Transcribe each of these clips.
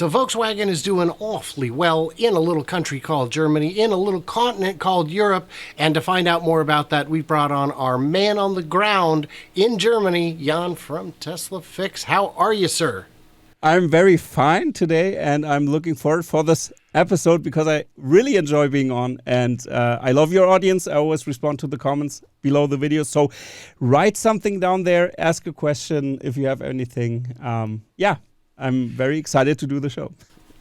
So Volkswagen is doing awfully well in a little country called Germany, in a little continent called Europe. And to find out more about that, we brought on our man on the ground in Germany, Jan from TeslaFix. How are you, sir? I'm very fine today, and I'm looking forward for this episode because I really enjoy being on, and I love your audience. I always respond to the comments below the video, so write something down there, ask a question if you have anything. I'm very excited to do the show.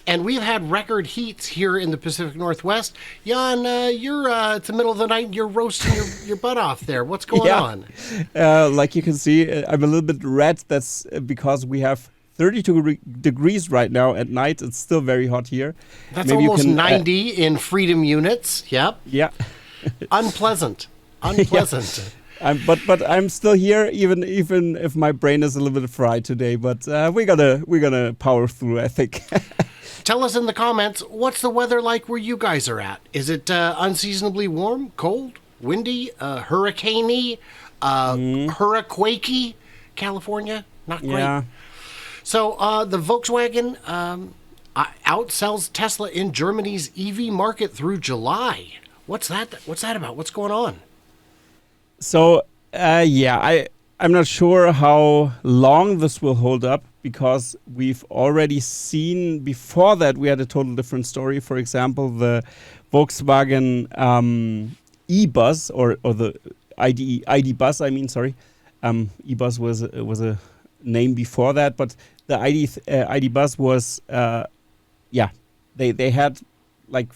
And we've had record heats here in the Pacific Northwest. Jan, it's the middle of the night and you're roasting your butt off there. What's going on? Like you can see, I'm a little bit red. That's because we have 32 degrees right now at night. It's still very hot here. That's maybe almost 90 in freedom units. Yep. Yeah. Unpleasant. Yeah. But I'm still here, even if my brain is a little bit fried today. But we're gonna power through, I think. Tell us in the comments, what's the weather like where you guys are at? Is it unseasonably warm, cold, windy, hurricane-y, hurricane-y? California? Not great. Yeah. So the Volkswagen outsells Tesla in Germany's EV market through July. What's that about? What's going on? So, I'm not sure how long this will hold up because we've already seen before that we had a total different story. For example, the Volkswagen e-bus or the ID bus, e-bus was a name before that, but the ID bus was, they had like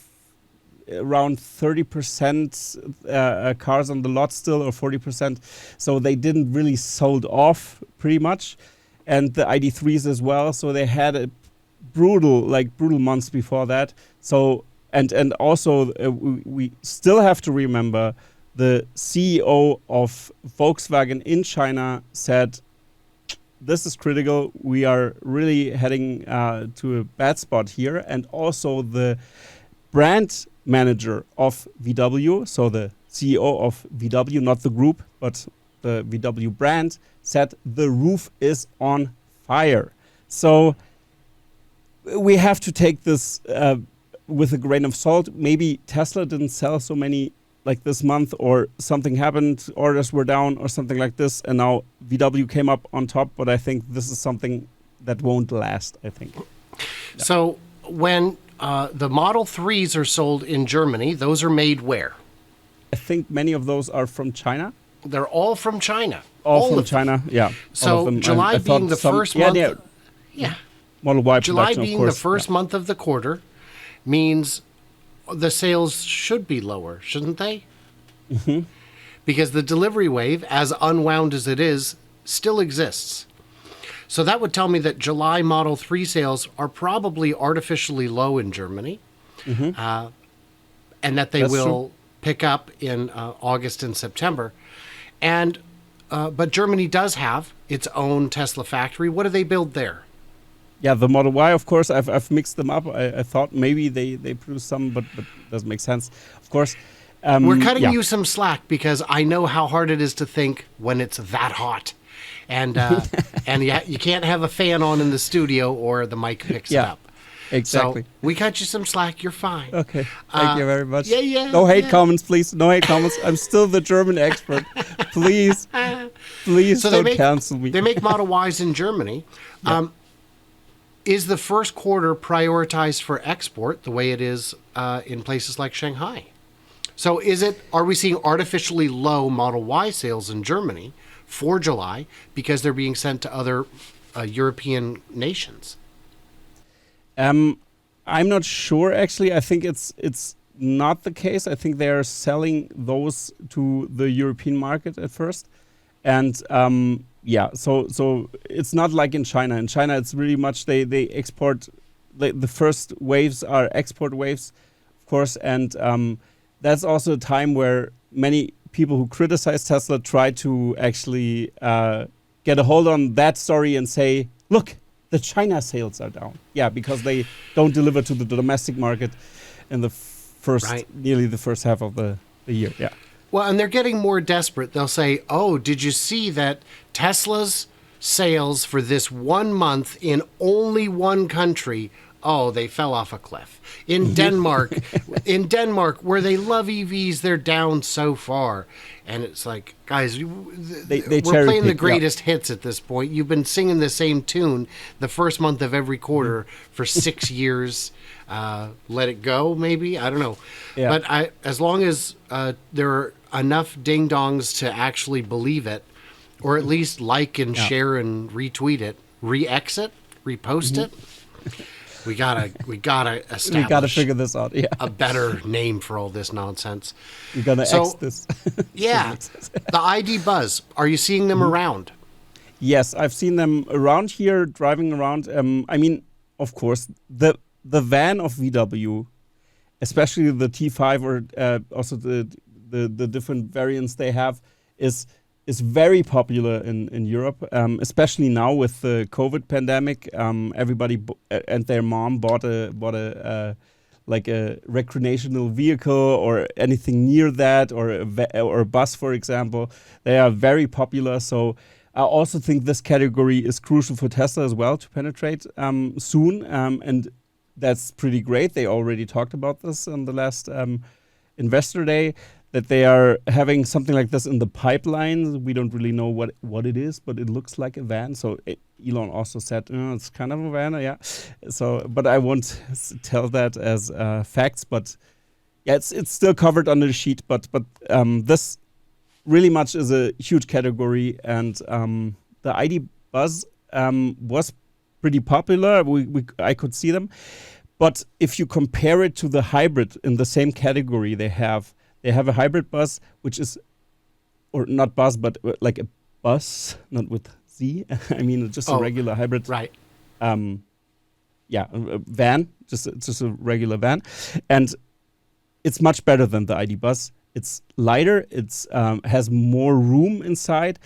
around 30% cars on the lot still, or 40%. So they didn't really sold off pretty much. And the ID3s as well. So they had a brutal months before that. So, and also we still have to remember the CEO of Volkswagen in China said, this is critical. We are really heading to a bad spot here. And also the brand manager of VW, so the CEO of VW, not the group, but the VW brand, said the roof is on fire. So we have to take this with a grain of salt. Maybe Tesla didn't sell so many like this month, or something happened, orders were down or something like this, and now VW came up on top, but I think this is something that won't last, I think. Yeah. So when the Model 3s are sold in Germany, those are made where? I think many of those are from China. They're all from China. All from China, yeah. So July being the first month. Yeah. Model Y July production, being the first month of the quarter means the sales should be lower, shouldn't they? Mm-hmm. Because the delivery wave, as unwound as it is, still exists. So that would tell me that July Model 3 sales are probably artificially low in Germany, and that they will pick up in August and September. And but Germany does have its own Tesla factory. What do they build there? Yeah, the Model Y, of course, I've mixed them up. I thought maybe they produce some, but doesn't make sense. Of course. We're cutting you some slack because I know how hard it is to think when it's that hot. And you can't have a fan on in the studio or the mic picks it up. Exactly. So we cut you some slack. You're fine. Okay. Thank you very much. Yeah. No hate comments, please. No hate comments. I'm still the German expert. Please don't cancel me. They make Model Ys in Germany. Yeah. Is the first quarter prioritized for export the way it is in places like Shanghai? So are we seeing artificially low Model Y sales in Germany for July because they're being sent to other European nations? I'm not sure, actually. I think it's not the case. I think they're selling those to the European market at first. And so it's not like in China. In China, it's really much they export. The first waves are export waves, of course. And that's also a time where many people who criticize Tesla try to actually get a hold on that story and say, look, the China sales are down. Yeah, because they don't deliver to the domestic market in the nearly the first half of the year. Yeah. Well, and they're getting more desperate. They'll say, oh, did you see that Tesla's sales for this 1 month in only one country oh, they fell off a cliff. In Denmark, where they love EVs, they're down so far. And it's like, guys, we're playing the greatest hits at this point. You've been singing the same tune the first month of every quarter for 6 years. Let it go, maybe? I don't know. Yeah. But as long as there are enough ding-dongs to actually believe it, or at least like and share and retweet it, re-exit, repost it, we gotta establish. We gotta figure this out. Yeah. A better name for all this nonsense. We're gonna X this. Yeah, the ID Buzz. Are you seeing them around? Yes, I've seen them around here, driving around. I mean, of course, the van of VW, especially the T5 or also the different variants they have, is very popular in Europe, especially now with the COVID pandemic. Everybody and their mom bought a like a recreational vehicle or anything near that, or a bus, for example. They are very popular. So I also think this category is crucial for Tesla as well to penetrate soon, and that's pretty great. They already talked about this on the last Investor Day, that they are having something like this in the pipeline. We don't really know what it is, but it looks like a van. So Elon also said, it's kind of a van, yeah. So, but I won't tell that as facts. But yeah, it's still covered under the sheet. But this really much is a huge category, and the ID Buzz was pretty popular. I could see them, but if you compare it to the hybrid in the same category, they have a hybrid bus, which is, or not bus, but like a bus, not with Z. I mean, just a regular hybrid. Right. Yeah, a van, just a regular van. And it's much better than the ID Buzz. It's lighter. It's has more room inside.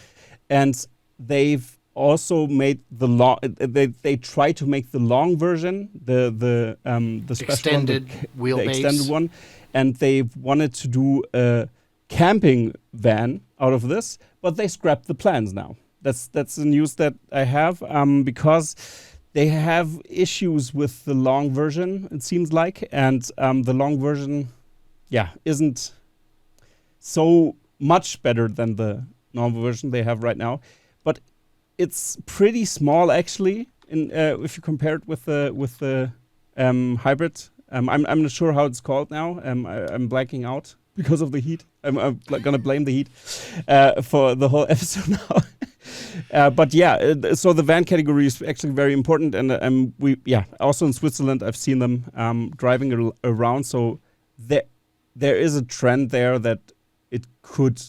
And they've also made the long, they try to make the long version, the special extended wheelbase, the extended one. And they wanted to do a camping van out of this, but they scrapped the plans now. That's the news that I have, because they have issues with the long version, it seems like, and the long version, isn't so much better than the normal version they have right now. But it's pretty small actually, if you compare it with the hybrid. I'm not sure how it's called now. I'm blanking out because of the heat. I'm gonna blame the heat for the whole episode now. But yeah, so the van category is actually very important, and also in Switzerland I've seen them driving around. So there is a trend there that it could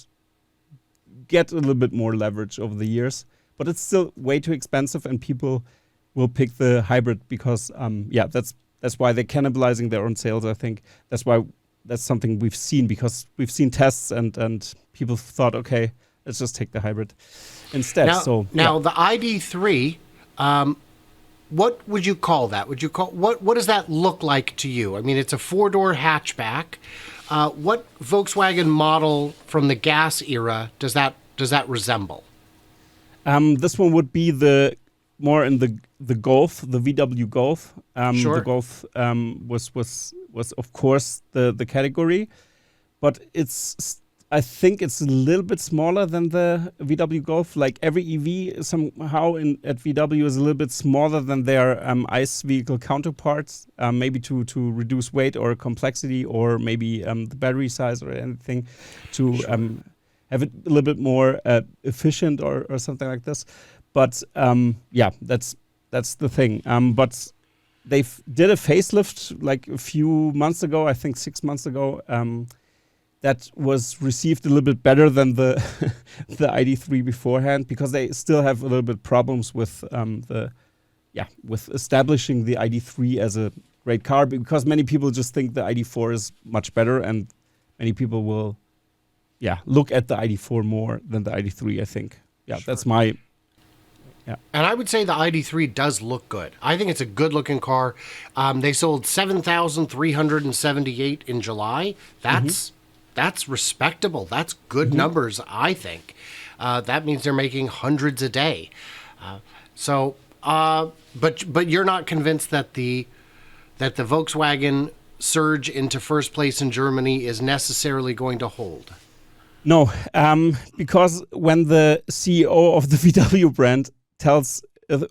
get a little bit more leverage over the years, but it's still way too expensive, and people will pick the hybrid because that's why they're cannibalizing their own sales, I think. That's why that's something we've seen, because we've seen tests and people thought, okay, let's just take the hybrid instead. Now the ID3, what would you call that? What does that look like to you? I mean, it's a 4-door hatchback. What Volkswagen model from the gas era does that resemble? This one would be the more in the Golf, the VW Golf. Sure. The Golf was of course the category, but I think it's a little bit smaller than the VW Golf. Like every EV somehow at VW is a little bit smaller than their ICE vehicle counterparts, maybe to reduce weight or complexity, or maybe the battery size or anything to have it a little bit more efficient or something like this. But that's the thing. But they did a facelift like a few months ago, I think 6 months ago. That was received a little bit better than the ID3 beforehand, because they still have a little bit problems with with establishing the ID3 as a great car, because many people just think the ID4 is much better, and many people will look at the ID4 more than the ID3, I think. Yeah, sure. That's my... Yeah. And I would say the ID3 does look good. I think it's a good-looking car. They sold 7,378 in July. That's respectable. That's good numbers, I think. That means they're making hundreds a day. But you're not convinced that the that the Volkswagen surge into first place in Germany is necessarily going to hold? No, because when the CEO of the VW brand tells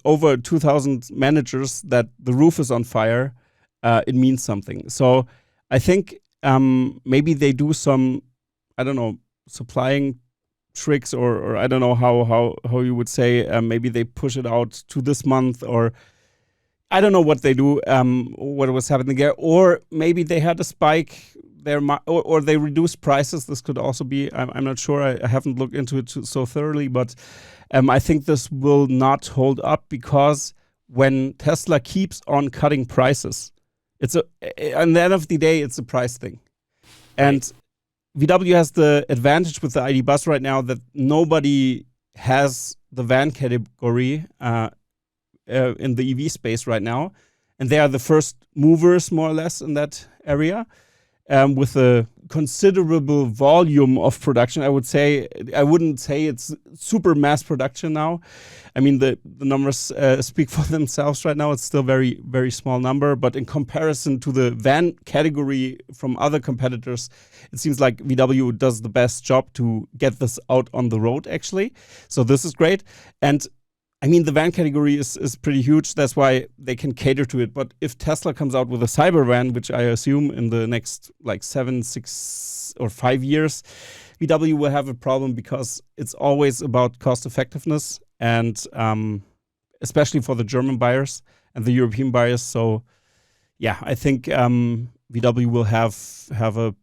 over 2,000 managers that the roof is on fire, it means something. So I think maybe they do some, I don't know, supplying tricks, or I don't know how you would say, maybe they push it out to this month, or I don't know what they do, what was happening there, or maybe they had a spike there, or they reduced prices. This could also be. I'm not sure. I haven't looked into it so thoroughly, but I think this will not hold up, because when Tesla keeps on cutting prices, at the end of the day, it's a price thing, and VW has the advantage with the ID. Buzz right now that nobody has the van category in the EV space right now, and they are the first movers, more or less, in that area, with a considerable volume of production. I wouldn't say it's super mass production now. I mean, the numbers speak for themselves right now. It's still very, very small number, but in comparison to the van category from other competitors, it seems like VW does the best job to get this out on the road, actually. So this is great. And I mean, the van category is pretty huge. That's why they can cater to it. But if Tesla comes out with a cyber van, which I assume in the next 7, 6, or 5 years, VW will have a problem, because it's always about cost effectiveness, and especially for the German buyers and the European buyers. So yeah, I think VW will have a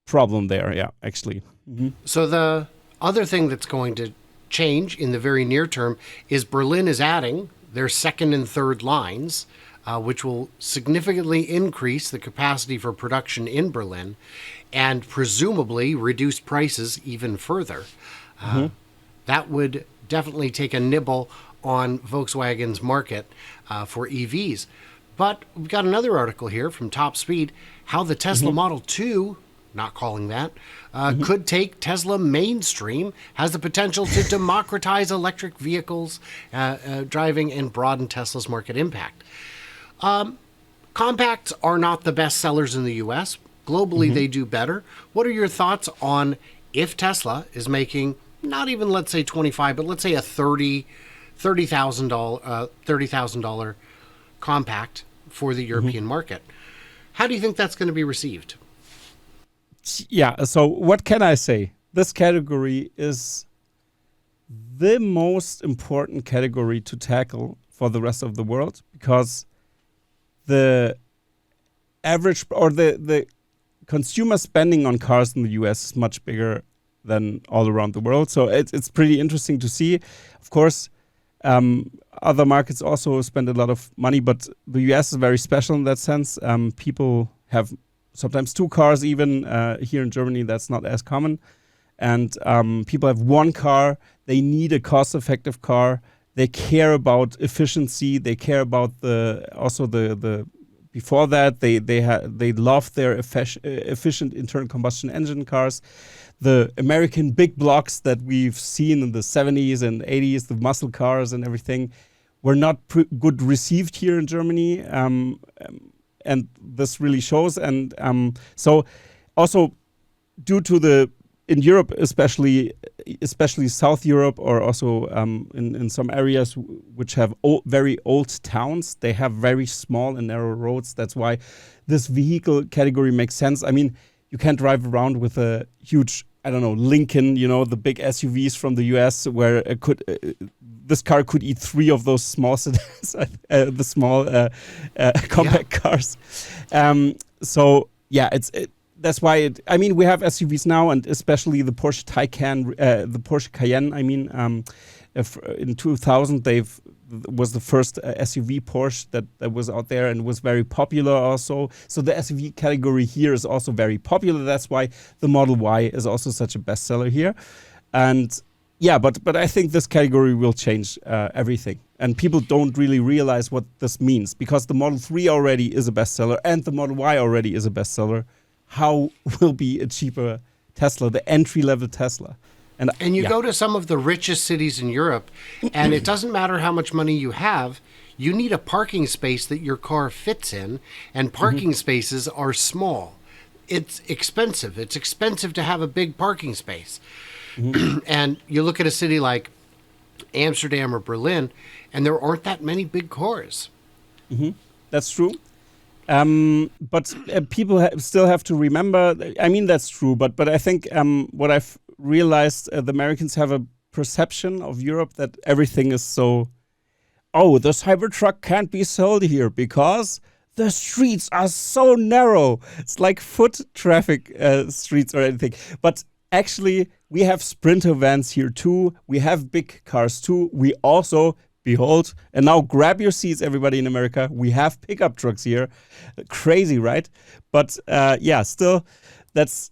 problem there. Yeah, actually. Mm-hmm. So the other thing that's going to change in the very near term is Berlin is adding their second and third lines, which will significantly increase the capacity for production in Berlin and presumably reduce prices even further. That would definitely take a nibble on Volkswagen's market for EVs. But we've got another article here from Top Speed, how the Tesla Model 2, not calling that, could take Tesla mainstream, has the potential to democratize electric vehicles driving and broaden Tesla's market impact. Compacts are not the best sellers in the US. Globally, they do better. What are your thoughts on if Tesla is making not even, let's say, 25, but let's say a $30,000 compact for the European market? How do you think that's going to be received? Yeah, so what can I say? This category is the most important category to tackle for the rest of the world, because the average, or the consumer spending on cars in the US is much bigger than all around the world. So it's pretty interesting to see. Of course, other markets also spend a lot of money, but the US is very special in that sense. People have sometimes 2 cars even. Here in Germany, that's not as common. And people have 1 car. They need a cost-effective car. They care about efficiency. They care about the before that, they love their efficient internal combustion engine cars. The American big blocks that we've seen in the 70s and 80s, the muscle cars and everything, were not good received here in Germany. And this really shows. And so also due to in Europe, especially South Europe, or also in some areas which have very old towns, they have very small and narrow roads. That's why this vehicle category makes sense. I mean, you can't drive around with a huge, I don't know, Lincoln, the big SUVs from the US, where this car could eat 3 of those small sedans, the small compact cars. So yeah, that's why we have SUVs now, and especially the Porsche Cayenne. I mean, in 2000, was the first SUV Porsche that was out there and was very popular also. So the SUV category here is also very popular. That's why the Model Y is also such a bestseller here. And yeah, but I think this category will change everything. And people don't really realize what this means, because the Model 3 already is a bestseller and the Model Y already is a bestseller. How will be a cheaper Tesla, the entry-level Tesla? And you go to some of the richest cities in Europe, and it doesn't matter how much money you have, you need a parking space that your car fits in, and parking spaces are small. It's expensive. It's expensive to have a big parking space. And you look at a city like Amsterdam or Berlin, and there aren't that many big cars. That's true. But people still have to remember. I mean, that's true. But I think what I've realized, the Americans have a perception of Europe that everything is so. Oh, the Cybertruck can't be sold here because the streets are so narrow. It's like foot traffic streets or anything. But actually, we have Sprinter vans here too. We have big cars too. We also, behold, and now grab your seats, everybody in America. We have pickup trucks here. Crazy, right? But yeah, still, that's.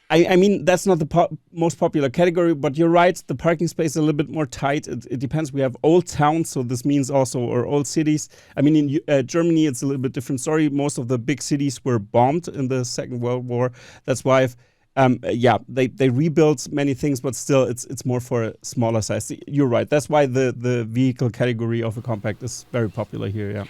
I mean, that's not the most popular category, but you're right. The parking space is a little bit more tight. It depends. We have old towns, so this means also or old cities. I mean, in Germany, it's a little bit different story. Most of the big cities were bombed in the Second World War. That's why, they rebuilt many things, but still, it's more for a smaller size. You're right. That's why the vehicle category of a compact is very popular here. Yeah,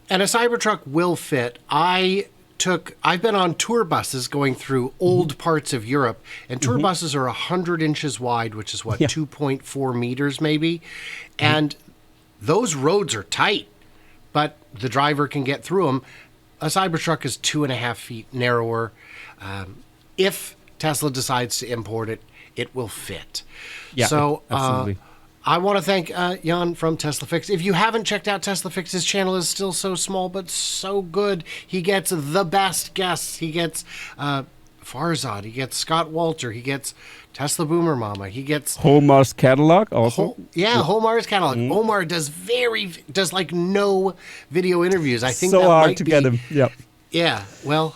and a Cybertruck will fit. I've been on tour buses going through old parts of Europe, and tour buses are 100 inches wide, which is 2.4 meters maybe. And those roads are tight, but the driver can get through them. A Cybertruck is 2.5 feet narrower. If Tesla decides to import it, it will fit. Yeah, so, absolutely. I want to thank Jan from TeslaFix. If you haven't checked out TeslaFix, his channel is still so small but so good. He gets the best guests. He gets Farzad. He gets Scott Walter. He gets Tesla Boomer Mama. He gets Homar's catalog also. Homar's catalog. Omar does like no video interviews. I think so that hard might to be, get him. Yeah. Yeah. Well.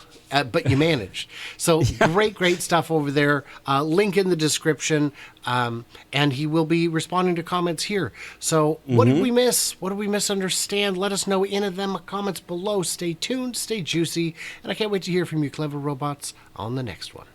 But you managed. So great stuff over there. Link in the description. And he will be responding to comments here. So what did we miss? What did we misunderstand? Let us know in them comments below. Stay tuned, stay juicy. And I can't wait to hear from you, clever robots, on the next one.